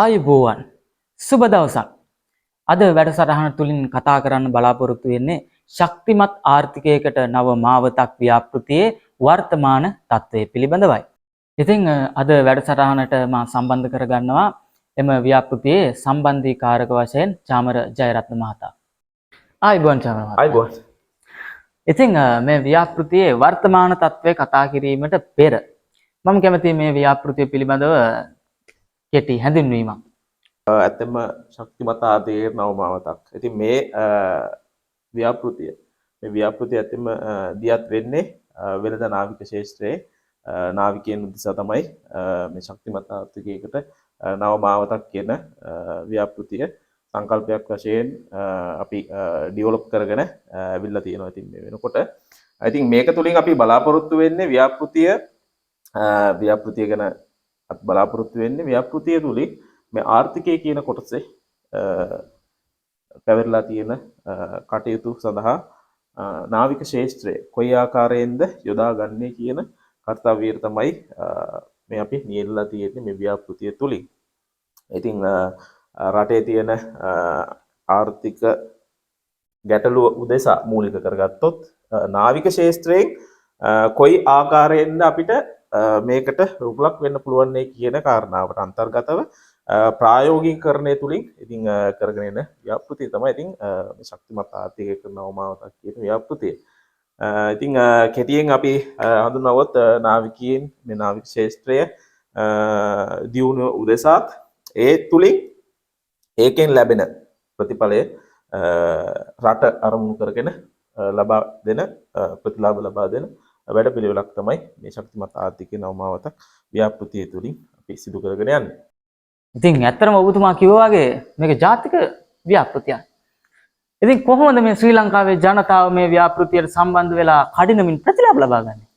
ආයුබෝවන් සුබ දවසක්. අද වැඩසටහන තුලින් කතා කරන්න බලාපොරොත්තු වෙන්නේ ශක්තිමත් ආර්ථිකයකට නව මාවතක් ව්‍යාපෘතියේ වර්තමාන තත්ත්වය පිළිබඳවයි. ඉතින් අද වැඩසටහනට මා සම්බන්ධ කරගන්නවා එම ව්‍යාපෘතියේ සම්බන්ධීකාරක වශයෙන් චාමර ජයරත්න මහතා. ආයුබෝවන් චාමර මහතා. අයිබෝන් ඉතින් මේ ව්‍යාපෘතියේ වර්තමාන තත්ත්වය කතා කිරීමට පෙර මම කැමතියි මේ ව්‍යාපෘතිය පිළිබඳව කෙටි හැඳින්වීමක්. ඇත්තම ශක්තිමත් ආර්ථිකයේ නවමාවතක්. ඉතින් මේ ව්‍යාපෘතිය ඇත්තම දියත් වෙන්නේ වෙළඳ නාවික ශාස්ත්‍රයේ නාවිකයන් උදෙසා තමයි මේ ශක්තිමත් ආර්ථිකයකට නවමාවතක් කියන ව්‍යාපෘතිය සංකල්පයක් වශයෙන් අපි ඩෙවලොප් කරගෙන අවිල්ලා තියෙනවා. ඉතින් මේ වෙනකොට ඉතින් මේක තුලින් අපි බලාපොරොත්තු වෙන්නේ ව්‍යාපෘතිය ගැන බලාපොරොත්තු වෙන්නේ ව්‍යාපෘතිය තුලින් මේ ආර්ථිකය කියන කොටසේ පැවරලා තියෙන කටයුතු සඳහා නාවික ශාස්ත්‍රය කොයි ආකාරයෙන්ද යොදාගන්නේ කියන කාර්යය තමයි මේ අපි නියැලලා තියෙන්නේ මේ ව්‍යාපෘතිය තුලින්. ඉතින් රටේ තියෙන ආර්ථික ගැටලුව උදෙසා මූලික කරගත්තොත් නාවික ශාස්ත්‍රයෙන් කොයි ආකාරයෙන්ද අපිට මේකට රුකුලක් වෙන්න පුළුවන් කියන කාරණාවට අන්තර්ගතව ප්‍රායෝගිකකරණය තුලින් ඉතින් කරගෙන යන ව්‍යාපෘතිය තමයි ඉතින් මේ ශක්තිමත් ආර්ථිකයක නවමාවතක් කියන ව්‍යාපෘතිය. ඉතින් කෙටියෙන් අපි හඳුන්වුවොත් නාවිකයන් මේ නාවික ශාස්ත්‍රය දියුණුව උදෙසාත් ඒ තුලින් ඒකෙන් ලැබෙන ප්‍රතිඵලය රට අරමුණු කරගෙන ලබා දෙන ප්‍රතිලාභ ලබා දෙන වැඩපිළිවෙලක් තමයි මේ ශක්තිමත් ආර්ථිකයේ නවමාවතක් ව්‍යාපෘතිය තුලින් අපි සිදු කරගෙන යන්නේ. ඉතින් ඇත්තටම ඔබතුමා කිව්වා වගේ මේක ජාතික ව්‍යාපෘතියක්. ඉතින් කොහොමද මේ ශ්‍රී ලංකාවේ ජනතාව මේ ව්‍යාපෘතියට සම්බන්ධ වෙලා කඩිනමින් ප්‍රතිලාභ ලබා ගන්නේ?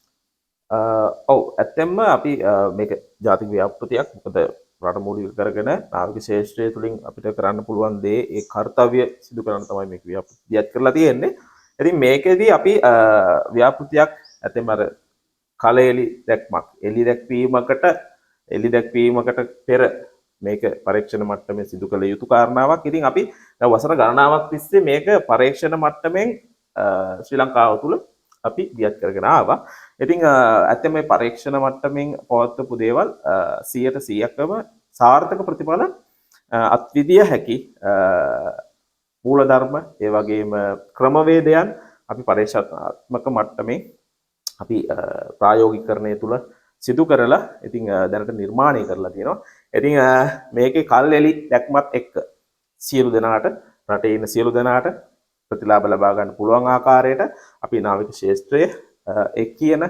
ඔව් ඇත්තෙන්ම අපි මේක ජාතික ව්‍යාපෘතියක්. මොකද රට මූලික කරගෙන නාවික ශාස්ත්‍රය තුලින් අපිට කරන්න පුළුවන් දේ ඒ කාර්යය සිදු කරන්න තමයි මේක ව්‍යාපෘතියක් කරලා තියෙන්නේ. ඉතින් මේකෙදී අපි ව්‍යාපෘතියක් ඇත්තෙන්ම අර කලඑලි දැක්මක් එලි දැක්වීමකට පෙර මේක පරීක්ෂණ මට්ටමේ සිදු කළ යුතු කාරණාවක්. ඉතින් අපි දැන් වසර ගණනාවක් තිස්සේ මේක පරීක්ෂණ මට්ටමින් ශ්‍රී ලංකාව තුල අපි දියත් කරගෙන ආවා. ඉතින් ඇත්තම මේ පරීක්ෂණ මට්ටමින් පවත්වපු දේවල් 100%ක්ම සාර්ථක ප්‍රතිඵල අත්විදිය හැකි මූලධර්ම ඒ වගේම ක්‍රමවේදයන් අපි පරීක්ෂාත්මක මට්ටමින් අපි ප්‍රායෝගිකකරණය තුල සිදු කරලා ඉතින් දැනට නිර්මාණය කරලා තියෙනවා. ඉතින් මේකේ කල්එලි දැක්මත් එක්ක සියලු දෙනාට රටේ ඉන්න සියලු දෙනාට ප්‍රතිලාභ ලබා ගන්න පුළුවන් ආකාරයට අපි නාවික ශාස්ත්‍රය කියන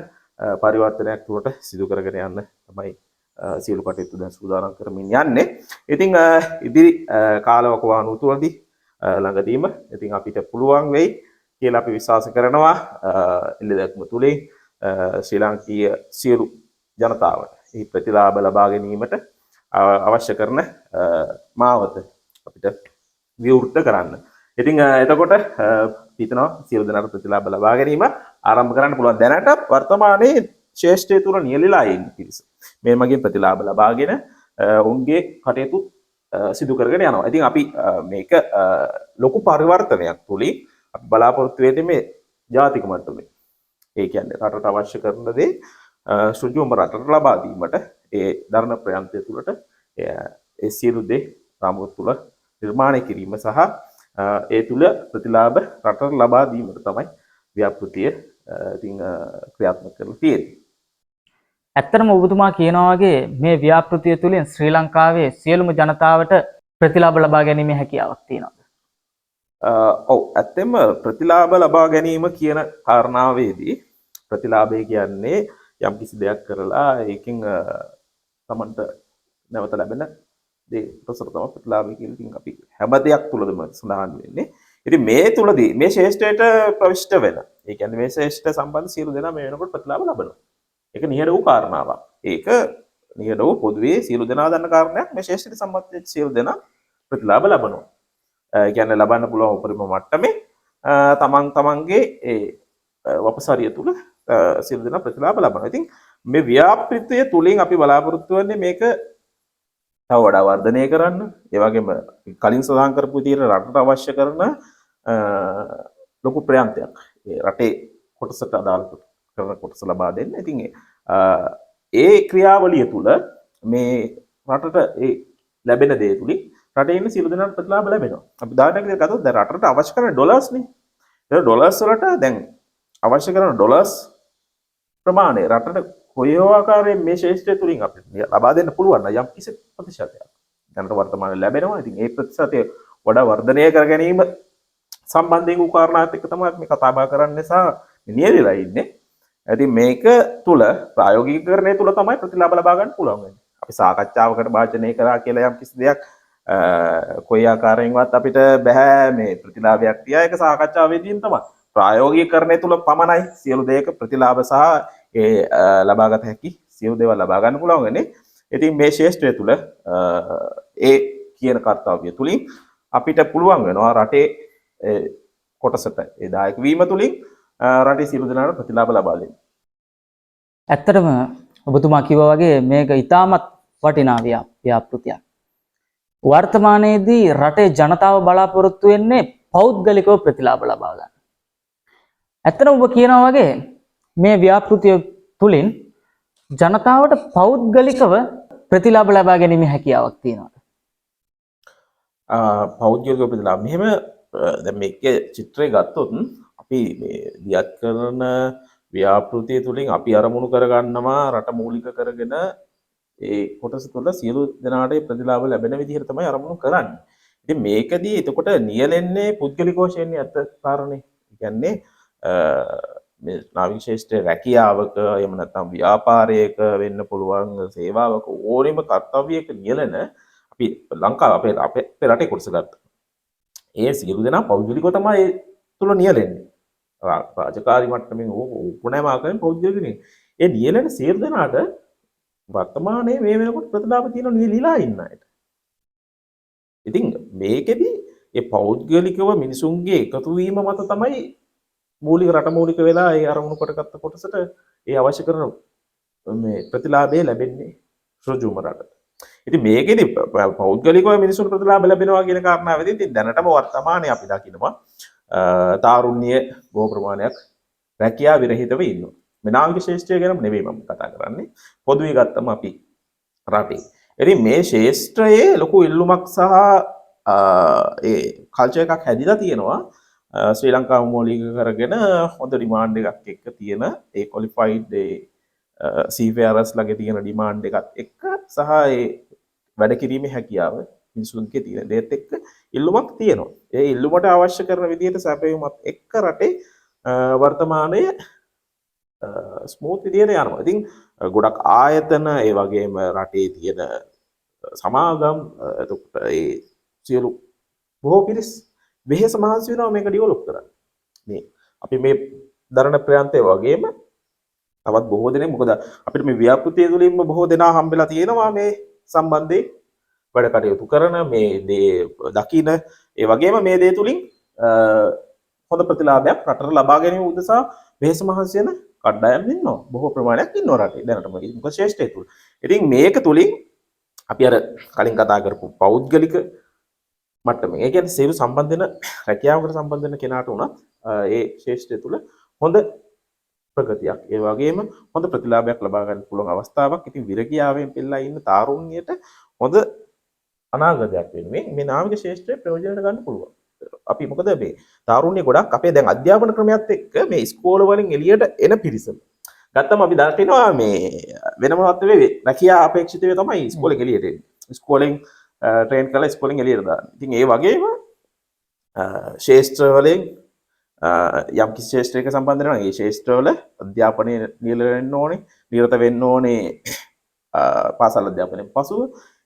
පරිවර්තනයක් තුළට සිදු කරගෙන යන්න තමයි සියලු කටයුතු දැන් සූදානම් කරමින් යන්නේ. ඉතින් ඉදිරි කාලවකවානුව තුළදී ළඟදීම ඉතින් අපිට පුළුවන් වෙයි කියලා අපි විශ්වාස කරනවා. එල්ල දැක්ම තුලින් ශ්‍රී ලාංකීය සියලු ජනතාවට මේ ප්‍රතිලාභ ලබා ගැනීමට අවශ්‍ය කරන මාවත අපිට විවෘත කරන්න. ඉතින් එතකොට හිතනවා සියලු දෙනාට ප්‍රතිලාභ ලබා ගැනීම ආරම්භ කරන්න පුළුවන්. දැනට වර්තමානයේ ශාස්ත්‍රය තුල නියැලලා ඉන්න පිරිස මේ මගින් ප්‍රතිලාභ ලබාගෙන උන්ගේ කටයුතු සිදු කරගෙන යනවා. ඉතින් අපි මේක ලොකු පරිවර්තනයක් තුලින් අපි බලාපොරොත්තු වෙන්නේ මේ ජාතික මට්ටමේ. ඒ කියන්නේ රටට අවශ්‍ය කරන දේ සුජුම රටට ලබා දීමට ඒ ධර්ම ප්‍රයන්තය තුළට ඒ සියලු දේ රාමුව තුළ නිර්මාණය කිරීම සහ ඒ තුළ ප්‍රතිලාභ රටට ලබා දීමට තමයි ව්‍යාපෘතිය ඉතින් ක්‍රියාත්මක කරලා තියෙන්නේ. ඇත්තටම ඔබතුමා කියනවා වගේ මේ ව්‍යාපෘතිය තුළින් ශ්‍රී ලංකාවේ සියලුම ජනතාවට ප්‍රතිලාභ ලබා ගැනීමේ හැකියාවක් තියෙනවා. ඔව් ඇත්තෙන්ම ප්‍රතිලාභ ලබා ගැනීම කියන කාරණාවේදී ප්‍රතිලාභය කියන්නේ යම් කිසි දෙයක් කරලා ඒකෙන් තමන්ට නැවත ලැබෙන දේ ප්‍රසර තමයි ප්‍රතිලාභය කියලා. ඉතින් අපි හැම දෙයක් තුලදම සඳහන් වෙන්නේ. ඉතින් මේ තුලදී මේ ශේෂ්ඨයට ප්‍රවිෂ්ඨ වෙන. ඒ කියන්නේ මේ ශේෂ්ඨ සම්බන්ධ සියලු දෙනා මේ වෙනකොට ප්‍රතිලාභ ලබනවා. ඒක නිහඬ වූ කාරණාවක්. ඒක නිහඬ වූ පොදුවේ සියලු දෙනා දන්න කාරණයක්. මේ ශේෂ්ඨට සම්බන්ධ සියලු දෙනා ප්‍රතිලාභ ලබනවා. ඒ කියන්නේ ලබන්න පුළුවන් උපරිම මට්ටමේ තමන්ගේ ඒ වපසාරිය තුල සියලු දෙනා ප්‍රතිලාභ ලබනවා. ඉතින් මේ ව්‍යාපෘතිය තුලින් අපි බලාපොරොත්තු වෙන්නේ මේක තව වඩා වර්ධනය කරන්න, ඒ වගේම කලින් සඳහන් කරපු විදිහට රටට අවශ්‍ය කරන ලොකු ප්‍රයත්නයක් ඒ රටේ කොටසට අදාළ කරන කොටස ලබා දෙන්න. ඉතින් ඒ ක්‍රියාවලිය තුළ මේ රටට ඒ ලැබෙන දේ තුලින් රටේ ඉන්න සියලු දෙනාට ප්‍රතිලාභ ලැබෙනවා. අපි උදාහරණයක් විදිහට ගත්තොත් දැන් රටට අවශ්‍ය කරන ඩොලර්ස් නේ. ඒ ඩොලර්ස් වලට දැන් අවශ්‍ය කරන ඩොලර්ස් ප්‍රමාණය රටට කොයි ආකාරයෙන් මේ ශේෂ්ත්‍රය තුලින් අපිට ලබා දෙන්න පුළුවන් නම් යම් කිසි ප්‍රතිශතයක් දැනට වර්තමානයේ ලැබෙනවා. ඉතින් ඒ ප්‍රතිශතය වඩා වර්ධනය කර ගැනීම සම්බන්ධයෙන් වූ කාරණාත් එක්ක තමයි අපි කතා බහ කරන්න සහ නියැලලා ඉන්නේ. ඉතින් මේක තුල ප්‍රායෝගිකකරණය තුල තමයි ප්‍රතිලාභ ලබා ගන්න පුළුවන් වෙන්නේ. අපි සාකච්ඡාවකට භාජනය කරා කියලා යම් කිසි දෙයක් කොයි ආකාරයෙන්වත් අපිට බෑ මේ ප්‍රතිලාභයක් තියා ඒක සාකච්ඡාවේදීන් තමයි. ප්‍රායෝගිකකරණය තුල පමණයි සියලු දෙයක ප්‍රතිලාභ සහ ඒ ලබාගත හැකි සියලු දේවල් ලබා ගන්න පුළුවන් වෙන්නේ. ඉතින් මේ ශේෂ්ත්‍රය තුල ඒ කියන කාර්යය තුලින් අපිට පුළුවන් වෙනවා රටේ කොටසට ඒ දායක වීම තුලින් රටේ සියලු දෙනාට ප්‍රතිලාභ ලබා දෙන්න. ඇත්තටම ඔබතුමා කිව්වා වගේ මේක ඉතාමත් වටිනා ව්‍යාපෘතියක්. වර්තමානයේදී රටේ ජනතාව බලාපොරොත්තු වෙන්නේ පෞද්ගලිකව ප්‍රතිලාභ ලබා ගන්න. ඇත්තටම ඔබ කියනවා වගේ මේ ව්‍යාපෘතිය තුලින් ජනතාවට පෞද්ගලිකව ප්‍රතිලාභ ලබා ගැනීමේ හැකියාවක් තියෙනවා. පෞද්ගලික ප්‍රතිලාභ මෙහෙම දැන් මේකේ චිත්‍රය ගත්තොත් අපි මේ දියත් කරන ව්‍යාපෘතිය තුලින් අපි අරමුණු කරගන්නවා රට මූලික කරගෙන ඒ කොටස තුළ සියලු දෙනාට ප්‍රතිලාභ ලැබෙන විදිහට තමයි අරමුණු කරන්නේ. ඉතින් මේකදී එතකොට නියැලෙන්නේ පුද්ගලික වශයෙන් ඇත්ත කාරණේ. ඒ කියන්නේ මේ නාවික ශේෂ්ත්‍රයේ රැකියාවක එහෙම නැත්නම් ව්‍යාපාරයක වෙන්න පුළුවන් සේවාවක ඕනෙම කර්තව්‍යයක නියැලෙන අපි ලංකාව අපේ රටේ කොටස ගත්තා. ඒ සියලු දෙනා පෞද්ගලිකව තමයි තුල නියැලෙන්නේ. රාජකාරී මට්ටමින් ඕනෑම ආකාරයෙන් පෞද්ගලිකනේ. ඒ නියැලෙන සියලු දෙනාට වර්තමානයේ මේ වෙනකොට ප්‍රතිලාභ තියෙන නියැලිලා ඉන්න අයට. ඉතින් මේකෙදි ඒ පෞද්ගලිකව මිනිසුන්ගේ එකතු වීම මත තමයි මූලික රට මූලික වෙලා ඒ අරමුණු කොටගත්ත කොටසට ඒ අවශ්‍ය කරන මේ ප්‍රතිලාභය ලැබෙන්නේ ඍජුවම රටට. ඉතින් මේකෙදි පෞද්ගලිකව මිනිසුන්ට ප්‍රතිලාභ ලැබෙනවා කියන කාරණාවෙදී ඉතින් දැනටම වර්තමානයේ අපි දකිනවා තාරුණ්‍ය බොහෝ ප්‍රමාණයක් රැකියාව විරහිතව ඉන්නවා. මේ නාවික ශේෂ්ත්‍රය ගැන නෙවෙයි මම කතා කරන්නේ. පොදුවේ ගත්තම අපි රටේ. ඉතින් මේ ශේෂ්ත්‍රයේ ලොකු ඉල්ලුමක් සහ ඒ කල්චර් එකක් හැදිලා තියෙනවා. ශ්‍රී ලංකාව මූලික කරගෙන හොඳ ඩිමාන්ඩ් එකක් එක්ක තියෙන ඒ ක්වොලිෆයිඩ් ඒ සීෆෙයාරස් ළඟ තියෙන ඩිමාන්ඩ් එකත් එක්ක සහ ඒ වැඩ කිරීමේ හැකියාව මිනිසුන්ගේ තියෙන දේත් එක්ක ඉල්ලුමක් තියෙනවා. ඒ ඉල්ලුමට අවශ්‍ය කරන විදිහට සැපයීමත් එක්ක රටේ වර්තමානයේ ස්මූත් විදිහට යනවා. ඉතින් ගොඩක් ආයතන ඒ වගේම රටේ තියෙන සමාගම් එතකොට ඒ සියලු බොහෝ පිරිස් වෙහෙස මහන්සි වෙනවා මේක ඩෙවලොප් කරන්න. මේ අපි මේ දරණ ප්‍රයත්නය වගේම තවත් බොහෝ දෙනෙක් මොකද අපිට මේ ව්‍යාපෘතිය තුළින්ම බොහෝ දෙනා හම්බෙලා තියෙනවා මේ සම්බන්ධයෙන් වැඩ කටයුතු කරන මේ දේ දකින ඒ වගේම මේ දේ තුලින් හොඳ ප්‍රතිලාභයක් රටට ලබා ගැනීම උදෙසා වෙහෙස මහන්සි වෙන කණ්ඩායම් ඉන්නවා. බොහෝ ප්‍රමාණයක් ඉන්නවා රටේ දැනටම මොකද ශ්‍රේෂ්ඨය තුල. ඉතින් මේක තුලින් අපි අර කලින් කතා කරපු පෞද්ගලික මට්ටමේ ඒ කියන්නේ සේව සම්බන්ධ වෙන රැකියාවකට සම්බන්ධ වෙන කෙනාට උනත් ඒ ශේෂ්ත්‍රය තුල හොඳ ප්‍රගතියක් ඒ වගේම හොඳ ප්‍රතිලාභයක් ලබා ගන්න පුළුවන් අවස්ථාවක්. ඉතින් විරගියාවෙන් පෙළලා ඉන්න තාරුණ්‍යයට හොඳ අනාගතයක් වෙනුවෙන් මේ නාවික ශේෂ්ත්‍රය ප්‍රයෝජනට ගන්න පුළුවන්. අපි මොකද මේ තාරුණ්‍ය ගොඩක් අපේ දැන් අධ්‍යාපන ක්‍රමයත් එක්ක මේ ඉස්කෝල වලින් එළියට එන පිරිස ගත්තම අපි දකිනවා මේ වෙනමවත් වෙයි රැකියා අපේක්ෂිතව තමයි ඉස්කෝලෙන් එළියට එන්නේ. ඉස්කෝලෙන් ට්‍රේන් කරලා ඉස්කෝලෙන් එළියට දාන්න. ඉතින් ඒ වගේම ශේෂ්ත්‍ර වලින් යම් කිසි ශේෂ්ත්‍රයක සම්බන්ධ වෙනවා. ඒ ශේෂ්ත්‍ර වල අධ්‍යාපනයේ නිරත වෙන්න ඕනේ පාසල් අධ්‍යාපනයෙන් පසුව.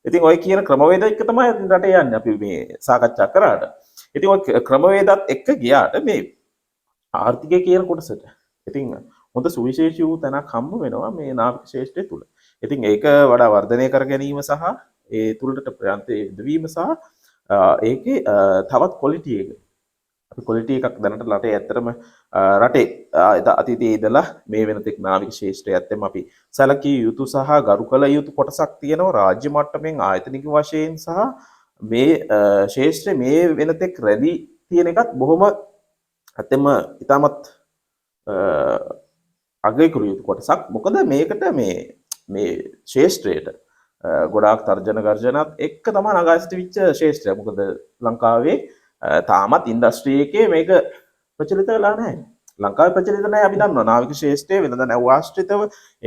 ඉතින් ඔය කියන ක්‍රමවේද එක්ක තමයි රටේ යන්නේ අපි මේ සාකච්ඡා කරාට. ඉතින් ඔය ක්‍රමවේදත් එක්ක ගියාට මේ ආර්ථිකය කියන කොටසට ඉතින් හොඳ සුවිශේෂී වූ තැනක් හම්බ වෙනවා මේ නාවික ශේෂ්ත්‍රය තුල. ඉතින් ඒක වඩා වර්ධනය කර ගැනීම සහ ඒ තුලට ප්‍රයත්න යෙදවීම සහ ඒකේ තවත් ක්වොලිටි එක අපි ක්වොලිටි එකක් දැනට රටේ ඇත්තටම රටේ අතීතයේ ඉඳලා මේ වෙනතෙක් නාවික ශාස්ත්‍රය ඇත්තම අපි සැලකිය යුතු සහ ගරු කළ යුතු කොටසක් තියෙනවා රාජ්‍ය මට්ටමින් ආයතනික වශයෙන් සහ මේ ශාස්ත්‍රය මේ වෙනතෙක් රැඳී තියෙන එකත් බොහොම ඇත්තම ඉතාමත් අගය කළ යුතු කොටසක්. මොකද මේකට මේ ශාස්ත්‍රයට ගොඩාක් තර්ජන ගර්ජනත් එක්ක තමයි නගා සිටිච්ච ශාස්ත්‍රය. මොකද ලංකාවේ තාමත් ඉන්ඩස්ට්‍රි එකේ මේක ප්‍රචලිත වෙලා නැහැ. ලංකාවේ ප්‍රචලිත නැහැ අපි දන්නවා. නාවික ශාස්ත්‍රය වෙනද නැව ආශ්‍රිතව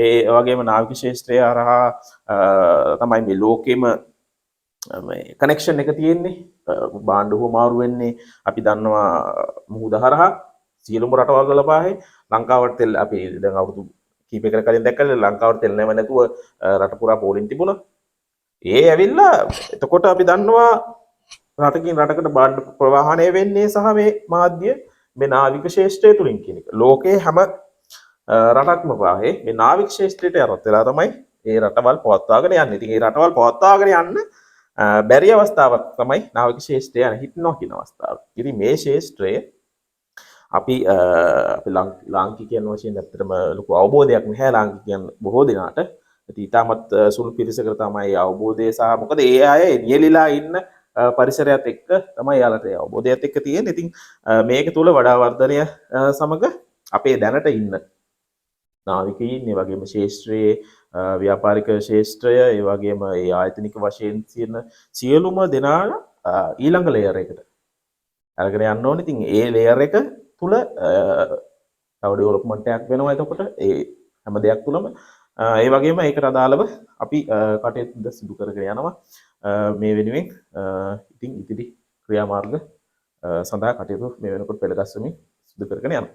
ඒ වගේම නාවික ශාස්ත්‍රය හරහා තමයි මේ ලෝකෙම මේ කනෙක්ෂන් එක තියෙන්නේ. භාණ්ඩ හුවමාරු වෙන්නේ අපි දන්නවා මුහුද හරහා සියලුම රටවල් වල පාහේ ලංකාවට තෙල් අපි දැන් අවුරුදු කීපයකට කලින් දැක්කලා ලංකාවට තෙල් නැව නැතුව රට පුරා පෝලින් තිබුණා. ඒ ඇවිල්ලා එතකොට අපි දන්නවා රටකින් රටකට බාණ්ඩ ප්‍රවාහණය වෙන්නේ සහ මේ මාධ්‍ය මේ නාවික ශාස්ත්‍රය තුලින් කියන එක. ලෝකේ හැම රටක්ම පාහේ මේ නාවික ශාස්ත්‍රයට යරත් වෙලා තමයි ඒ රටවල් පවත්වාගෙන යන්නේ. ඉතින් ඒ රටවල් පවත්වාගෙන යන්න බැරි අවස්ථාවක් තමයි නාවික ශාස්ත්‍රය යන හිටනවා කියන අවස්ථාව. ඉතින් මේ ශාස්ත්‍රය අපි ලාංකිකයන් වශයෙන් ඇත්තටම ලොකු අවබෝධයක් නැහැ ලාංකිකයන් බොහෝ දෙනාට. ඉතින් ඊටමත් සුළු පිරිසකට තමයි අවබෝධය සහ මොකද ඒ අය නියලිලා ඉන්න පරිසරයත් එක්ක තමයි යාලට අවබෝධයත් එක්ක තියෙන්නේ. ඉතින් මේක තුල වඩා වර්ධනය සමග අපේ දැනට ඉන්න නාවිකයින් ඒ වගේම ශාස්ත්‍රයේ ව්‍යාපාරික ශාස්ත්‍රය ඒ වගේම ඒ ආයතනික වශයෙන් තියෙන සියලුම දෙනා ඊළඟ ලේයර් එකට අරගෙන යන්න ඕනේ. ඉතින් ඒ ලේයර් එක තුල තව ඩෙවලොප්මන්ට් එකක් වෙනවා. එතකොට ඒ හැම දෙයක් තුලම ඒ වගේම ඒකට අදාළව අපි කටයුතු සිදු කරගෙන යනවා. මේ වෙනුවෙන් ඉතින් ඉදිරි ක්‍රියාමාර්ග සඳහා කටයුතු මේ වෙනකොට පෙළගස්වමින් සිදු කරගෙන යනවා.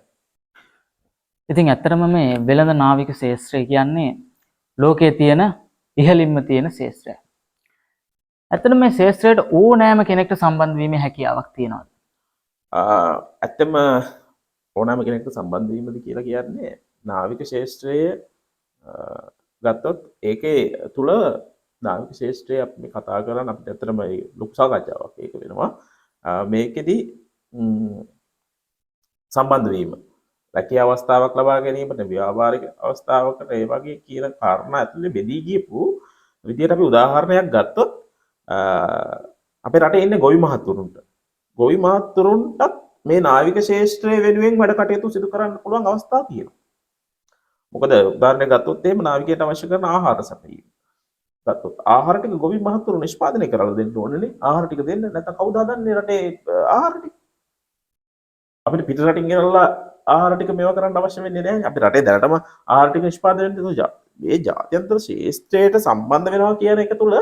ඉතින් ඇත්තටම මේ වෙළඳ නාවික ශාස්ත්‍රය කියන්නේ ලෝකයේ තියෙන ඉහළින්ම තියෙන ශාස්ත්‍රය. ඇත්තටම මේ ශාස්ත්‍රයට ඕනෑම කෙනෙක්ට සම්බන්ධ වීමේ හැකියාවක් තියෙනවා. ඇත්තම ඕනෑම කෙනෙක්ට සම්බන්ධ වීමද කියලා කියන්නේ නාවික ශාස්ත්‍රය ගත්තොත් ඒකේ තුල නාවික ශාස්ත්‍රය අපි කතා කරන අපිට ඇත්තටම ලොකු සාකච්ඡාවක් ඒක වෙනවා. මේකෙදි සම්බන්ධ වීම රැකියා අවස්ථාවක් ලබා ගැනීමට ව්‍යාපාරික අවස්ථාවකට ඒ වගේ කියන කාරණා ඇතුලේ බෙදී ගියපු විදියට අපි උදාහරණයක් ගත්තොත් අපේ රටේ ඉන්නේ ගොවි මහත්තුරුන්ටත් මේ නාවික ශාස්ත්‍රය වෙනුවෙන් වැඩ කටයුතු සිදු කරන්න පුළුවන් අවස්ථා තියෙනවා. මොකද උදාහරණයක් ගත්තොත් එහෙම නාවිකයට අවශ්‍ය කරන ආහාර සැපයීම ගත්තොත් ආහාර ටික ගොවි මහත්තුරු නිෂ්පාදනය කරලා දෙන්න ඕනේනේ. ආහාර ටික දෙන්න නැත්නම් කවුද හදන්නේ රටේ ආහාර ටික? අපිට පිට රටින් ගෙනල්ලා ආහාර ටික මේවා කරන්න අවශ්‍ය වෙන්නේ නැහැ. අපේ රටේ දැනටම ආහාර ටික නිෂ්පාදනය වෙන මේ ජාත්‍යන්තර ශාස්ත්‍රයට සම්බන්ධ වෙනවා කියන එක තුල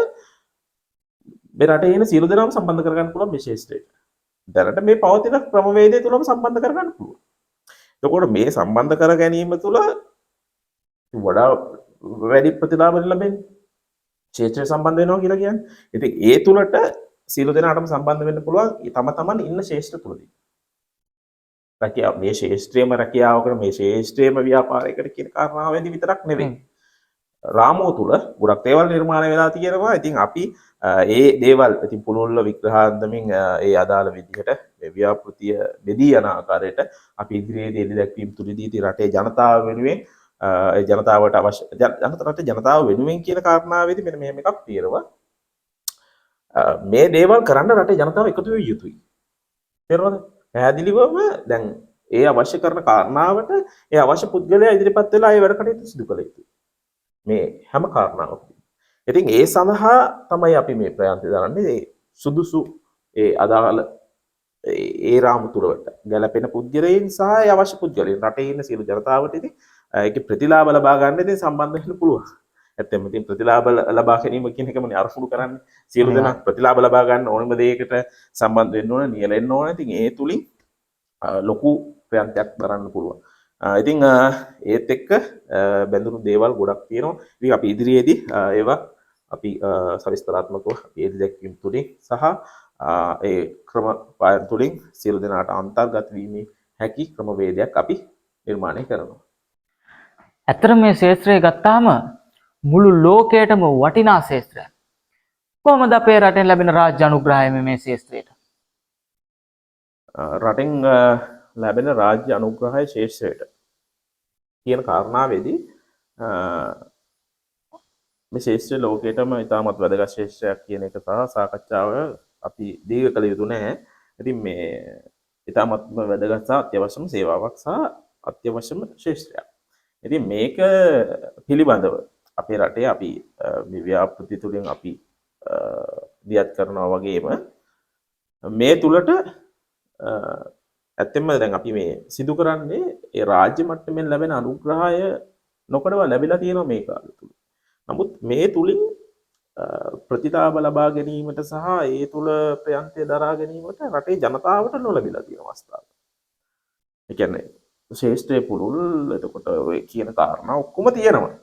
මේ රටේ ඉන්න සියලු දෙනාම සම්බන්ධ කරගන්න පුළුවන් මේ ශාස්ත්‍රයට. දැනට මේ පවතින ක්‍රමවේදය තුලම සම්බන්ධ කරගන්න පුළුවන්. එතකොට මේ සම්බන්ධ කර ගැනීම තුල වඩා වැඩි ප්‍රතිලාභ ලැබෙන්නේ ශාස්ත්‍රය සම්බන්ධ වෙනවා කියලා කියන්නේ. ඉතින් ඒ තුලට සියලු දෙනාටම සම්බන්ධ වෙන්න පුළුවන් තම තමන් ඉන්න ශාස්ත්‍ර තුලදී. රැකියාව මේ ශාස්ත්‍රීයම රැකියාවකට මේ ශාස්ත්‍රීයම ව්‍යාපාරයකට කියන කාරණාවෙදි විතරක් නෙවෙයි. රාමුව තුල ගොඩක් දේවල් නිර්මාණය වෙලා තියෙනවා. ඉතින් අපි ඒ දේවල් ඉතින් පුළුල්ව විග්‍රහාන්දමින් ඒ අදාළ විදිහට මේ ව්‍යාපෘතිය බෙදී යන ආකාරයට අපි ඉදිරියේදී එළි දැක්වීම තුලදී රටේ ජනතාව වෙනුවෙන් ඒ ජනතාවට අවශ්‍ය රටේ ජනතාව වෙනුවෙන් කියන කාරණාවෙදි මෙන්න මෙහෙම එකක් තියෙනවා. මේ දේවල් කරන්න රටේ ජනතාව එකතු වෙ යුතුයි. තේරුණාද? පැහැදිලිවම දැන් ඒ අවශ්‍ය කරන කාරණාවට ඒ අවශ්‍ය පුද්ගලයා ඉදිරිපත් වෙලා ඒ වැඩ කටයුතු සිදු කළ යුතුයි. මේ හැම කාරණාවකම. ඉතින් ඒ සඳහා තමයි අපි මේ ප්‍රයත්න දරන්නේ. ඒ සුදුසු ඒ අදාළ ඒ රාමු තුරවට ගැලපෙන පුද්ගලයන් සහ ඒ අවශ්‍ය පුද්ගලයන් රටේ ඉන්න සියලු ජනතාවට ඉතින් ඒකේ ප්‍රතිලාභ ලබා ගන්න ඉතින් සම්බන්ධ වෙන්න පුළුවන්. ඇත්තම ඉතින් ප්‍රතිලාභ ලබා ගැනීම කියන එකමනේ අරමුණු කරන්නේ. සියලු දෙනා ප්‍රතිලාභ ලබා ගන්න ඕනම දෙයකට සම්බන්ධ වෙන්න ඕන, නියැලෙන්න ඕන. ඉතින් ඒ තුලින් ලොකු ප්‍රයත්නයක් දරන්න පුළුවන්. ඉතින් ඒත් එක්ක බැඳුණු දේවල් ගොඩක් තියෙනවා. ඉතින් අපි ඉදිරියේදී ඒවා අපි සවිස්තරාත්මකව අපි එළි දැක්වීම තුලින් සහ ඒ ක්‍රම පායන් තුලින් සියලු දෙනාට අන්තර්ගත වීමේ හැකි ක්‍රමවේදයක් අපි නිර්මාණය කරනවා. ඇත්තටම මේ ශාස්ත්‍රය ගත්තාම මුළු ලෝකයටම වටිනා ශාස්ත්‍රයක්. කොහොමද අපේ රටෙන් ලැබෙන රාජ්‍ය අනුග්‍රහය මේ ශාස්ත්‍රයට? රටෙන් ලැබෙන රාජ්‍ය අනුග්‍රහය ශේෂ්ත්‍රයට කියන කාරණාවේදී මේ ශේෂ්ත්‍රය ලෝකයටම ඉතාමත් වැදගත් ශේෂ්ත්‍රයක් කියන එක සහ සාකච්ඡාව අපි දීර්ඝ කළ යුතු නැහැ. ඉතින් මේ ඉතාමත්ම වැදගත් සහ අත්‍යවශ්‍යම සේවාවක් සහ අත්‍යවශ්‍යම ශේෂ්ත්‍රයක්. ඉතින් මේක පිළිබඳව අපේ රටේ අපි මේ ව්‍යාපෘති තුලින් අපි දියත් කරනවා වගේම මේ තුලට ඇත්තෙන්ම දැන් අපි මේ සිදු කරන්නේ ඒ රාජ්‍ය මට්ටමින් ලැබෙන අනුග්‍රහය නොකඩව ලැබිලා තියෙනවා මේ කාලය තුල. නමුත් මේ තුලින් ප්‍රතිලාභ ලබා ගැනීමට සහ ඒ තුල ප්‍රයන්තය දරා ගැනීමට රටේ ජනතාවට නොලැබිලා තියෙන අවස්ථාවක්. ඒ කියන්නේ ශේෂ්ත්‍රයේ පුළුල් එතකොට ඔය කියන කාරණා ඔක්කොම තියෙනවා.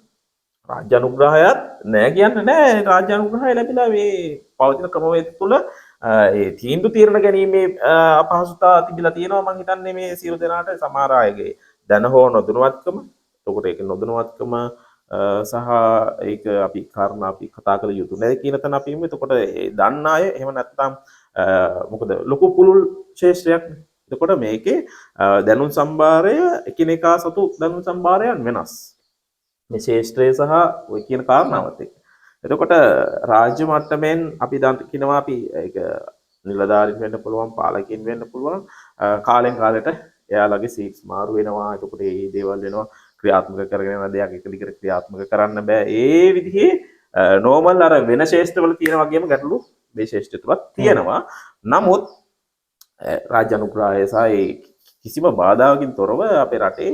රාජ්‍ය අනුග්‍රහයත් නෑ කියන්නේ නෑ. රාජ්‍ය අනුග්‍රහය ලැබිලා මේ පවතින ක්‍රමවේද තුල ඒ තීන්දුව తీරන ගැනීමේ අපහසුතාව තිබිලා තියෙනවා. මම හිතන්නේ මේ සියලු දෙනාට සමහර අයගේ දැන හෝ නොදැනුවත්කම. එතකොට ඒක නොදැනුවත්කම සහ ඒක අපි කාරණා අපි කතා කළ යුතු නැහැ කියන තැන අපි ඉමු. එතකොට ඒ දන්න අය එහෙම නැත්නම් මොකද ලොකු පුළුල් ශේෂ්ත්‍රයක්. එතකොට මේකේ දැනුම් සම්භාරය එකිනෙකා සතු දැනුම් සම්භාරයන් වෙනස්. මේ ශේෂ්ත්‍රය සහ ඔය කියන කාරණාවත් එක්ක. එතකොට රාජ්‍ය මට්ටමින් අපි දකිනවා අපි ඒක නිලධාරීන් වෙන්න පුළුවන්, පාලකයන් වෙන්න පුළුවන්. කාලෙන් කාලෙට එයාලගේ සීට්ස් මාරු වෙනවා. එතකොට මේ දේවල් වෙනවා. ක්‍රියාත්මක කරගෙන යන දෙයක් එක දිගට ක්‍රියාත්මක කරන්න බෑ. ඒ විදිහේ නෝමල් අර වෙන ශේෂ්ත්‍රවල තියෙන වගේම ගැටලු මේ ශේෂ්ත්‍රය තුලත් තියෙනවා. නමුත් රාජ්‍ය අනුග්‍රහය සහ කිසිම බාධාවකින් තොරව අපේ රටේ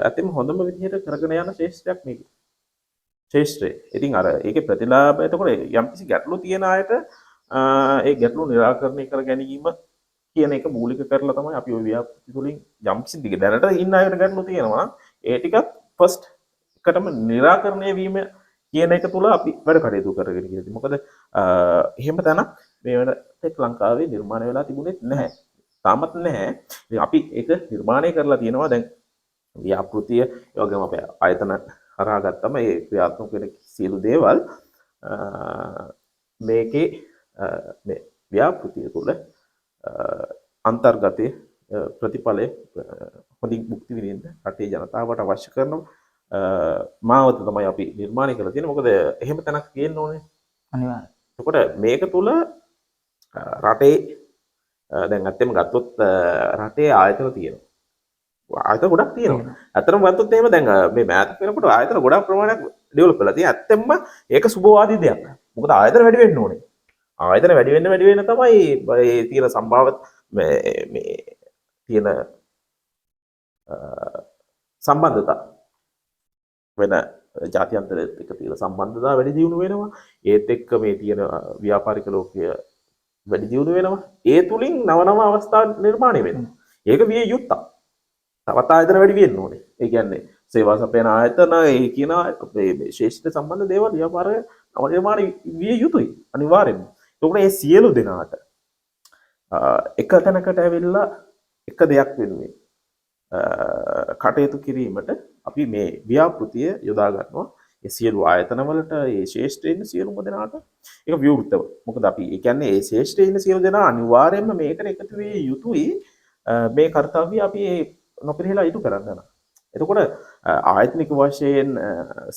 ඇත්තම හොඳම විදිහට කරගෙන යන ශේෂ්ත්‍රයක් මේක. ශේෂ්ත්‍රය. ඉතින් අර ඒකේ ප්‍රතිලාභ එතකොට යම්කිසි ගැටලු තියෙන අයට ඒ ගැටලු निराකරණය කර ගැනීම කියන එක මූලික කරලා තමයි අපි ওই ව්‍යාපෘති තුලින් යම්කිසි දිග දැනට ඉන්න අයට ගැටලු තියෙනවා. ඒ ටිකත් ෆස්ට් එකටම निराකරණය වීම කියන එක තුල අපි වැඩ කටයුතු කරගෙන ඉන්නේ. මොකද එහෙම තැනක් මේ වෙනතෙක් ලංකාවේ නිර්මාණය වෙලා තිබුණේ නැහැ. තාමත් නැහැ. ඉතින් අපි ඒක නිර්මාණය කරලා තියෙනවා. දැන් ව්‍යාපෘතිය ඒ වගේම අපේ ආයතන හරහා ගත්තම ඒ ක්‍රියාත්මක වෙන සියලු දේවල් මේකේ මේ ව්‍යාපෘතිය තුළ අන්තර්ගතයේ ප්‍රතිඵලය හොඳින් භුක්ති විඳින්න රටේ ජනතාවට අවශ්‍ය කරන මාවත තමයි අපි නිර්මාණය කරලා තියෙන්නේ. මොකද එහෙම තැනක් තියෙන්න ඕනේ. අනිවාර්යයෙන්. එතකොට මේක තුල රටේ දැන් ඇත්තම ගත්තොත් රටේ ආයතන තියෙනවා. ආයතන ගොඩක් තියෙනවා. ඇත්තටම ගත්තොත් එහෙම දැන් මේ මෑත වෙනකොට ආයතන ගොඩක් ප්‍රමාණයක් ඩෙවලොප් වෙලා තියෙනවා. ඇත්තම ඒක සුබවාදී දෙයක්. මොකද ආයතන වැඩි වෙන්න ඕනේ. ආයතන වැඩි වෙන්න තමයි මේ තියෙන සම්භාවිත මේ තියෙන සම්බන්ධතා වෙන ජාත්‍යන්තරයත් එක්ක තියෙන සම්බන්ධතාව වැඩි දියුණු වෙනවා. ඒත් එක්ක මේ තියෙන ව්‍යාපාරික ලෝකය වැඩි දියුණු වෙනවා. ඒ තුලින් නව අවස්ථා නිර්මාණය වෙනවා. ඒක විය යුත්තක්. තවත් ආයතන වැඩි වෙන්න ඕනේ. ඒ කියන්නේ සේවා සපයන ආයතන ඒ කියන මේ ශේෂ්ඨ සම්බන්ධ දේවල් ව්‍යාපාරය නව නිර්මාණ විය යුතුයි අනිවාර්යෙන්ම. ඒකට මේ සියලු දෙනාට එක තැනකට ඇවිල්ලා එක දෙයක් වෙනුවෙන් කටයුතු කිරීමට අපි මේ ව්‍යාපෘතිය යොදා ගන්නවා. ඒ සියලු ආයතනවලට ඒ ශේෂ්ඨයේ ඉන්න සියලුම දෙනාට ඒක විවෘතව. මොකද අපි ඒ කියන්නේ ඒ ශේෂ්ඨයේ ඉන්න සියලු දෙනා අනිවාර්යයෙන්ම මේකට එකතු විය යුතුයි. මේ කාර්යය අපි නොපිරිහෙලා ඉටු කරන්න යනවා. එතකොට ආයතනික වශයෙන්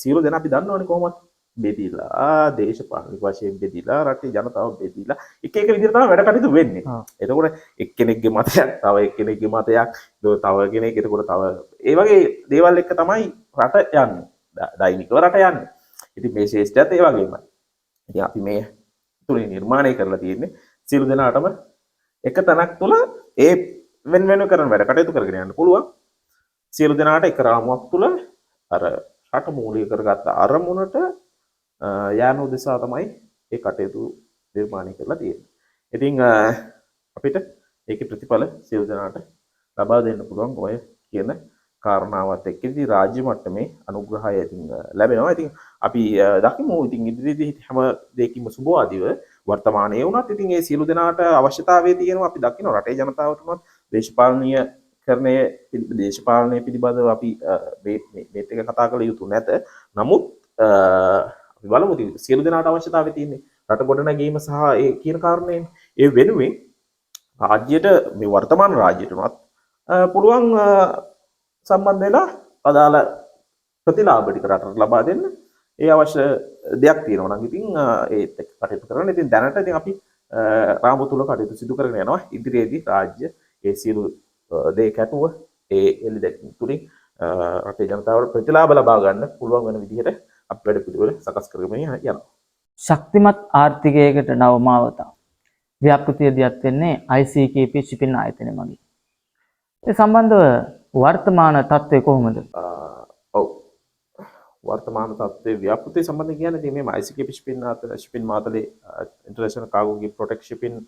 සියලු දෙනා අපි දන්නවනේ කොහොමද බෙදීලා දේශපාලනික වශයෙන් බෙදීලා රටේ ජනතාව බෙදීලා එක එක විදිහට තමයි වැඩ කටයුතු වෙන්නේ. එතකොට එක්කෙනෙක්ගේ මතයක් තව එක්කෙනෙක්ගේ මතයක් තව කෙනෙක් එතකොට තව ඒ වගේ දේවල් එක්ක තමයි රට යන්නේ. දෛනිකව රට යන්නේ. ඉතින් මේ ශේෂ්ඨයත් ඒ වගේමයි. ඉතින් අපි මේ තුලින් නිර්මාණය කරලා තියෙන්නේ සියලු දෙනාටම එක තැනක් තුල ඒ වෙන කරන වැඩ කටයුතු කරගෙන යන්න පුළුවන්. සියලු දෙනාට එක රාමුවක් තුල අර රට මූලික කරගත්ත අරමුණට යාන උදෙසා තමයි ඒ කටයුතු නිර්මාණය කරලා තියෙන්නේ. ඉතින් අපිට ඒකේ ප්‍රතිඵල සියලු දෙනාට ලබා දෙන්න පුළුවන් ඔය කියන කාරණාවත් එක්ක ඉතින් රාජ්‍ය මට්ටමේ අනුග්‍රහය ඉතින් ලැබෙනවා. ඉතින් අපි දකිමු ඉතින් ඉදිරියේදී හැම දෙයකින්ම සුබවාදීව වර්තමානයේ වුණත් ඉතින් ඒ සියලු දෙනාට අවශ්‍යතාවය තියෙනවා. අපි දකිනවා රටේ ජනතාවට උනත් දේශපාලනය පිළිබඳව අපි මේත් එක කතා කළ යුතු නැත. නමුත් අපි බලමු සියලු දෙනාට අවශ්‍යතාවය තියෙන්නේ රට ගොඩනැගීම සහ ඒ කියන කාරණේ ඒ වෙනුවෙන් රාජ්‍යයට මේ වර්තමාන රාජ්‍යයට උනත් පුළුවන් සම්බන්ධ වෙලා අදාළ ප්‍රතිලාභ ටික රටට ලබා දෙන්න ඒ අවශ්‍ය දෙයක් තියෙනවා නම් ඉතින් ඒත් එක්ක කටයුතු කරන්න. ඉතින් දැනට ඉතින් අපි රාමු තුල කටයුතු සිදු කරගෙන යනවා. ඉදිරියේදී රාජ්‍ය ඒ සියලු දේ කැටුව ඒ එළි දැක්වීම තුලින් රටේ ජනතාවට ප්‍රතිලාභ ලබා ගන්න පුළුවන් වෙන විදිහට අපි වැඩ පිළිවෙල සකස් කරගෙන යනවා. ශක්තිමත් ආර්ථිකයකට නව මාවත ව්‍යාපෘතිය දියත් වෙන්නේ ICKP shipping ආයතනය මගින්. ඒ සම්බන්ධව වර්තමාන තත්ත්වය කොහොමද? ඔව් වර්තමාන තත්ත්වයේ ව්‍යාපෘතිය සම්බන්ධ කියන්නේ ඉතින් මේ ICKP shipping මාතලේ ඉන්ටර්නැෂනල් කාගෝ ගිෆ්ට් ප්‍රොටෙක්ට් shipping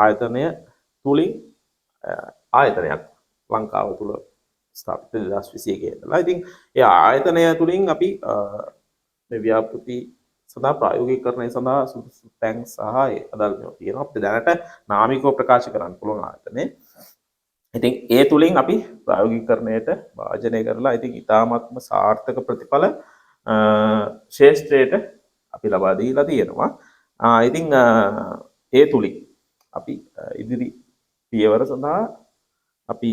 ආයතනය තුලින් ආයතනයක් ලංකාව තුල ස්ථාපිත 2021 ඉඳලා. ඉතින් ඒ ආයතනය තුලින් අපි මේ ව්‍යාපෘති සදා ප්‍රායෝගිකකරණය සඳහා සුදුසු තැන් සහ අදාළ මේවා තියෙනවා. අපිට දැනට නාමිකව ප්‍රකාශ කරන්න පුළුවන් ආයතනය. ඉතින් ඒ තුලින් අපි ප්‍රායෝගිකකරණයට වාජනය කරලා ඉතින් ඉතාමත්ම සාර්ථක ප්‍රතිඵල ශේෂ්ත්‍රයට අපි ලබා දීලා තියෙනවා. ඉතින් ඒ තුලින් අපි ඉදිරි පියවර සඳහා අපි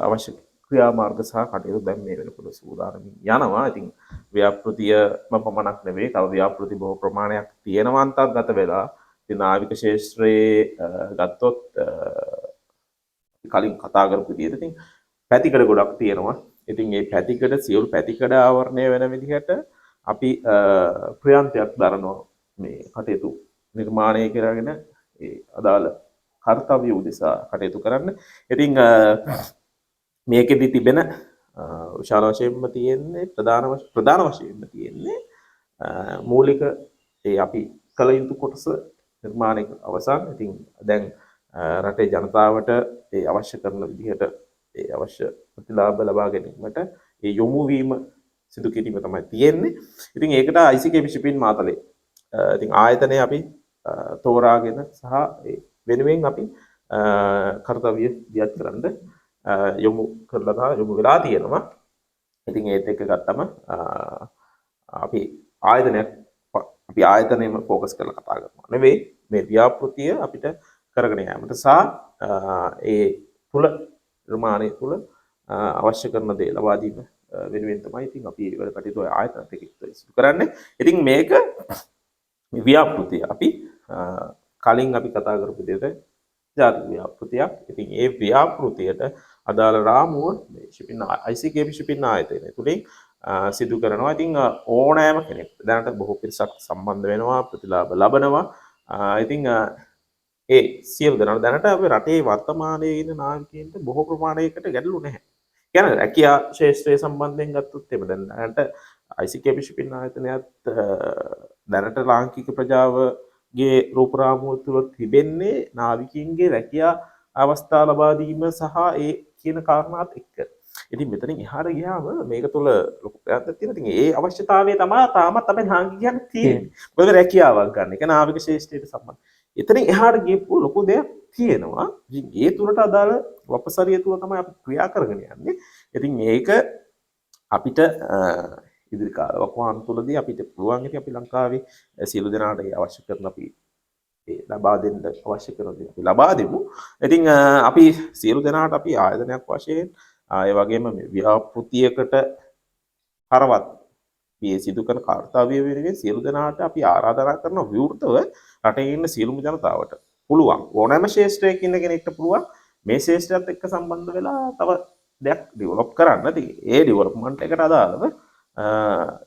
අවශ්‍ය ක්‍රියාමාර්ග සහ කටයුතු දැන් මේ වෙනකොට සූදානමින් යනවා. ඉතින් ව්‍යාපෘතියම පමණක් නෙවෙයි තව ව්‍යාපෘති බොහෝ ප්‍රමාණයක් තියෙනවා අන්තර්ගත වෙලා. ඉතින් නාවික ශාස්ත්‍රයේ ගත්තොත් කලින් කතා කරපු විදිහට ඉතින් පැතිකඩ ගොඩක් තියෙනවා. ඉතින් මේ පැතිකඩ සියලු පැතිකඩ ආවරණය වෙන විදිහට අපි ප්‍රයත්නයක් දරනවා මේ කටයුතු නිර්මාණය කරගෙන ඒ අදාළ කර්තව්‍ය උදෙසා කටයුතු කරන්න. ඉතින් මේකෙදි තිබෙන විශාල වශයෙන්ම තියෙන්නේ ප්‍රධාන වශයෙන්ම තියෙන්නේ මූලික ඒ අපි කල යුතු කොටස නිර්මාණය අවසන්. ඉතින් දැන් රටේ ජනතාවට ඒ අවශ්‍ය කරන විදිහට ඒ අවශ්‍ය ප්‍රතිලාභ ලබා ගැනීමට ඒ යොමු වීම සිදු කිරීම තමයි තියෙන්නේ. ඉතින් ඒකට ICKP shipping මාතලේ ඉතින් ආයතනය අපි තෝරාගෙන සහ ඒ වෙනුවෙන් අපි කර්තව්‍ය දියත් කරන්න යොමු කරලා යොමු වෙලා තියෙනවා. ඉතින් ඒත් එක්ක ගත්තම අපි ආයතනයම ફોකස් කරලා කතා කරනවා නෙවෙයි මේ ව්‍යාපෘතිය අපිට කරගෙන යාමට සහ ඒ තුල නිර්මාණය තුල අවශ්‍ය කරන දේ ලබා දීම වෙනුවෙන් තමයි ඉතින් අපි වැඩ කටයුතු ආයතනත් එක්ක සිදු කරන්නේ. ඉතින් මේක ව්‍යාපෘතිය අපි කලින් අපි කතා කරපු විදිහට ජාතික ව්‍යාපෘතියක්. ඉතින් ඒ ව්‍යාපෘතියට අදාළ රාමුව මේ shipping ICKP shipping ආයතනය තුලින් සිදු කරනවා. ඉතින් ඕනෑම කෙනෙක් දැනට බොහෝ පිරිසක් සම්බන්ධ වෙනවා ප්‍රතිලාභ ලබනවා. ඉතින් ඒ සියලු දෙනා දැනට අපේ රටේ වර්තමානයේ ඉන්න නායකයින්ට බොහෝ ප්‍රමාණයකට ගැටලු නැහැ. කියන්නේ රැකියා ශාස්ත්‍රය සම්බන්ධයෙන් ගත්තොත් එimhe දැනට ICKP shipping ආයතනයත් දැනට ලාංකික ප්‍රජාවගේ රූපරාමුව තුළ තිබෙන්නේ නාවිකයින්ගේ රැකියා අවස්ථා ලබා දීම සහ ඒ කියන කාරණාත් එක්ක. ඉතින් මෙතනින් එහාට ගියාම මේක තුළ ලොකු ප්‍රයත්නයක් තියෙනවා. ඉතින් ඒ අවශ්‍යතාවය තමයි තාමත් අපේ නාවිකයන් තියෙන්නේ. මොකද රැකියාවක් ගන්න එක නාවික ශාස්ත්‍රයට සම්බන්ධ. එතනින් එහාට ගියපු ලොකු දෙයක් තියෙනවා. ඉතින් ඒ තුලට අදාළ වපසරිය තුල තමයි අපි ක්‍රියා කරගෙන යන්නේ. ඉතින් මේක අපිට ඉදිරි කාල වකවානු තුලදී අපිට පුළුවන් ඉතින් අපි ලංකාවේ සියලු දෙනාට ඒ අවශ්‍ය කරන අපි ඒ ලබා දෙන්න අවශ්‍ය කරන දේ අපි ලබා දෙමු. ඉතින් අපි සියලු දෙනාට අපි ආයතනයක් වශයෙන් ඒ වගේම මේ ව්‍යාපෘතියකට හරවත් මේ සිදු කරන කාර්යය වෙනුවෙන් සියලු දෙනාට අපි ආරාධනා කරන විවෘතව රටේ ඉන්න සියලුම ජනතාවට පුළුවන් ඕනෑම ශාස්ත්‍රයක ඉන්න කෙනෙක්ට පුළුවන් මේ ශාස්ත්‍රයත් එක්ක සම්බන්ධ වෙලා තව දෙයක් ඩෙවලොප් කරන්න. ඉතින් ඒ ඩෙවලොප්මන්ට් එකට අදාළව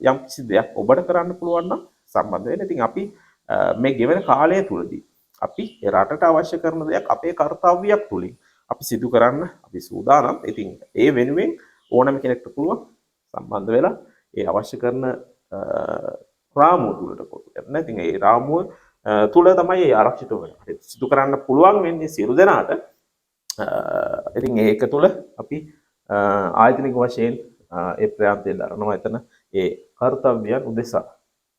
යම් කිසි දෙයක් ඔබට කරන්න පුළුවන් නම් සම්බන්ධ වෙන්න. ඉතින් අපි මේ ගෙවන කාලය තුලදී අපි රටට අවශ්‍ය කරන දෙයක් අපේ කාර්යයක් තුලින් අපි සිදු කරන්න අපි සූදානම්. ඉතින් ඒ වෙනුවෙන් ඕනෑම කෙනෙක්ට පුළුවන් සම්බන්ධ වෙලා ඒ අවශ්‍ය කරන රාමුව තුලට කොටු කරන්න. ඉතින් ඒ රාමුව තුල තමයි ඒ ආරක්ෂිත වෙන්නේ සිදු කරන්න පුළුවන් වෙන්නේ සියලු දෙනාට. ඉතින් ඒක තුල අපි ආයතනික වශයෙන් ඒ ප්‍රයත්නය දරනවා. එතන ඒ කාර්යයන් උදෙසා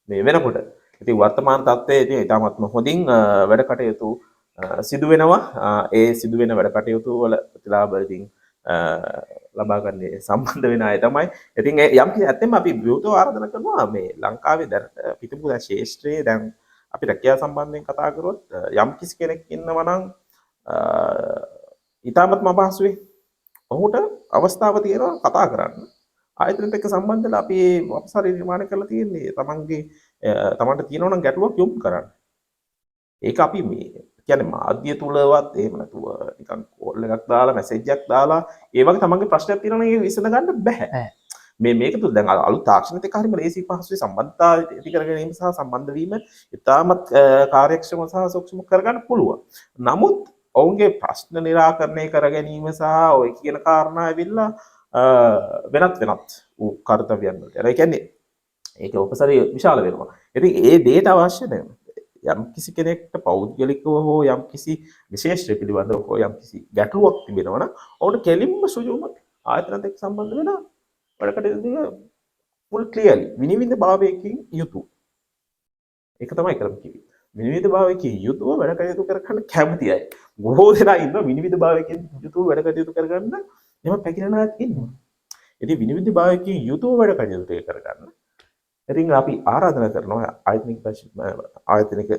මේ වෙනකොට ඉතින් වර්තමාන තත්ත්වයේ ඉතින් ඊටමත්ම හොඳින් වැඩ කටයුතු සිදු වෙනවා. ඒ සිදු වෙන වැඩ කටයුතු වල ප්‍රතිලාභ ඉතින් ලබා ගන්න සම්බන්ධ වෙන අය තමයි. ඉතින් යම් කිසි ඇත්තෙම අපි විවෘතව ආරාධනා කරනවා මේ ලංකාවේ දැන් පිටුපු දැන් ශාස්ත්‍රයේ දැන් අපි රැකියාව සම්බන්ධයෙන් කතා කරොත් යම් කිසි කෙනෙක් ඉන්නවා නම් ඉතාමත්ම අපහසුයි. ඔහුට අවස්ථාව තියෙනවා කතා කරන්න. ආයතනයත් එක්ක සම්බන්ධ වෙලා අපි මේ වපසරිය නිර්මාණය කරලා තියෙන්නේ තමන්ට තියෙනවා නම් ගැටලුවක් යොමු කරන්න. ඒක අපි මේ කියන්නේ මාධ්‍ය තුලවත් එහෙම නැතුව නිකන් කෝල් එකක් දාලා මැසේජ් එකක් දාලා ඒ වගේ තමන්ගේ ප්‍රශ්නයක් තියෙනවා නම් ඒක විසඳ ගන්න බෑ. මේක තුල දැන් අලුත් තාක්ෂණික එක්ක හරිම ලේසි පහසුයි සම්බන්ධතාවය ඇති කර ගැනීම සහ සම්බන්ධ වීම ඉතාමත් කාර්යක්ෂම සහ සූක්ෂම කරගන්න පුළුවන්. නමුත් ඔවුන්ගේ ප්‍රශ්න නිරාකරණය කර ගැනීම සහ ඔය කියන කාරණා ඇවිල්ලා වෙනත් වූ කර්තව්‍යයන් වලට. ඒ කියන්නේ ඒක උපසරිය විශාල වෙනවා. ඉතින් ඒ දේට අවශ්‍ය නැහැ. යම් කිසි කෙනෙක්ට පෞද්ගලිකව හෝ යම් කිසි විශේෂ පිළිබඳව හෝ යම් කිසි ගැටලුවක් තිබෙනවා නම් ඔවුන්ට කෙලින්ම සුජුම ආයතනත් එක්ක සම්බන්ධ වෙලා වැඩ කටයුතු full clearly විනිවිද භාවයකින් යුතුව. ඒක තමයි කරන්න කිව්වේ. විනිවිද භාවයකින් යුතුව වැඩ කටයුතු කරගන්න කැමති අය. බොහෝ දෙනා ඉන්නවා විනිවිද භාවයකින් යුතුව වැඩ කටයුතු කරගන්න එහෙම පැකිලෙන අය ඉන්නවා. ඉතින් විනිවිද භාවයකින් යුතුව වැඩ කටයුතු කරගන්න. ඉතින් අපි ආරාධනා කරනවා ආයතනික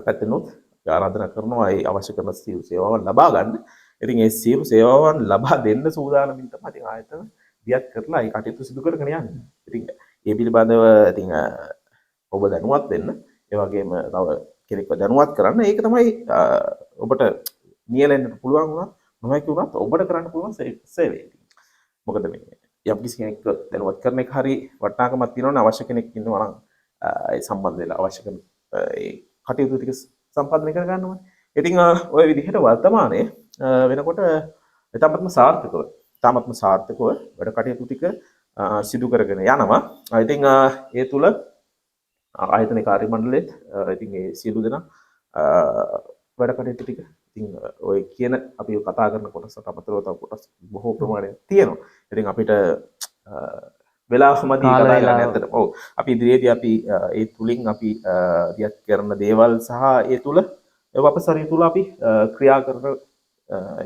පැත්තෙනොත් ආරාධනා කරනවා ඒ අවශ්‍ය කරන සියලු සේවාවන් ලබා ගන්න. ඉතින් ඒ සියලු සේවාවන් ලබා දෙන්න සූදානමින් තමයි ඉතින් ආයතන දියත් කරලා ඒ කටයුතු සිදු කරගෙන යන්නේ. ඉතින් ඒ පිළිබඳව ඉතින් ඔබ දැනුවත් වෙන්න, ඒ වගේම තව කෙනෙක්ව දැනුවත් කරන්න. ඒක තමයි ඔබට නියැලෙන්නට පුළුවන් වුණා නොහැකි වුණත් ඔබට කරන්න පුළුවන් සේවය. මොකද මේ යම් කිසි කෙනෙක්ව දැනුවත් කරන එක හරි වටිනාකමක් තියෙනවනේ අවශ්‍ය කෙනෙක් ඉන්නවා නම් ඒ සම්බන්ධ වෙලා අවශ්‍ය කරන ඒ කටයුතු ටික සම්පාදනය කර ගන්නවා. ඉතින් ඔය විදිහට වර්තමානයේ වෙනකොට තාමත්ම සාර්ථකව වැඩ කටයුතු ටික සිදු කරගෙන යනවා. ඉතින් ඒ තුල ආයතන කාර්ය මණ්ඩලෙත් ඉතින් ඒ සියලු දෙනා වැඩ කටයුතු ටික ඉතින් ඔය කියන අපි කතා කරන කොටසට අමතරව තව කොටස් බොහෝ ප්‍රමාණයක් තියෙනවා. ඉතින් අපිට වෙලාවමදී කතා කරන්න ඇත්තට ඔව් අපි ඉදිරියේදී අපි ඒ තුලින් අපි දියත් කරන දේවල් සහ ඒ තුල වපසරිය තුල අපි ක්‍රියා කරන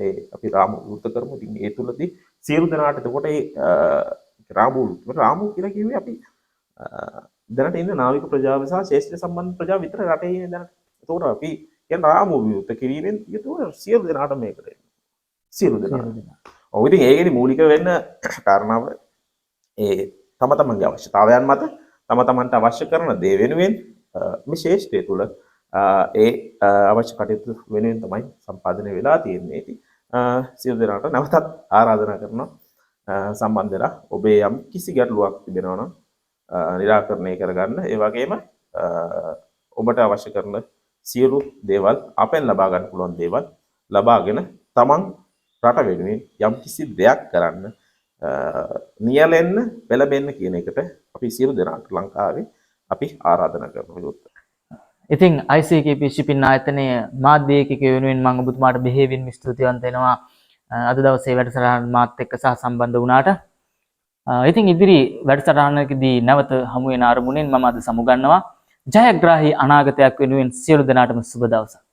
ඒ අපි රාමු වෘත කරමු. ඉතින් ඒ තුලදී සියලු දෙනාට එතකොට ඒ රාමු කියලා කිව්වේ අපි දැනට ඉන්න නාවික ප්‍රජාව සහ ශේෂ්ත්‍ර සම්බන්ධ ප්‍රජාව විතර රටේ ඉන්නේ දැනට. එතකොට අපි කියන රාමු විවෘත කිරීමෙන් යුතුව සියලු දෙනාට මේකට සියලු දෙනා. ඔව් ඉතින් ඒකෙදි මූලික වෙන්න කාරණාව ඒ තම තමන්ගේ අවශ්‍යතාවයන් මත තම තමන්ට අවශ්‍ය කරන දේ වෙනුවෙන් මේ ශේෂ්ත්‍රය තුල ඒ අවශ්‍ය කටයුතු වෙනුවෙන් තමයි සම්පාදනය වෙලා තියෙන්නේ. ඉතින් සියලු දෙනාට නැවතත් ආරාධනා කරනවා සම්බන්ධ වෙලා ඔබේ යම් කිසි ගැටලුවක් තිබෙනවා නම් निराकरණය කරගන්න. ඒ වගේම ඔබට අවශ්‍ය කරන සියලු දේවල් අපෙන් ලබා ගන්න පුළුවන් දේවල් ලබාගෙන තමන් රට වෙනුවෙන් යම් කිසි දෙයක් කරන්න නියැලෙන්න පෙළඹෙන්න කියන එකට අපි සියලු දෙනාට ලංකාවේ අපි ආරාධනා කරනවා. ඉතින් ICKP shipping ආයතනයේ මාධ්‍ය ඒකකය වෙනුවෙන් මම ඔබතුමාට බෙහෙවින්ම ස්තුතිවන්ත වෙනවා අද දවසේ වැඩසටහන මාත් එක්ක සහ සම්බන්ධ වුණාට. ඉතින් ඉදිරි වැඩසටහනකදී නැවත හමු වෙන අරමුණෙන් මම අද සමුගන්නවා. ජයග්‍රාහී අනාගතයක් වෙනුවෙන් සියලු දෙනාටම සුබ දවසක්.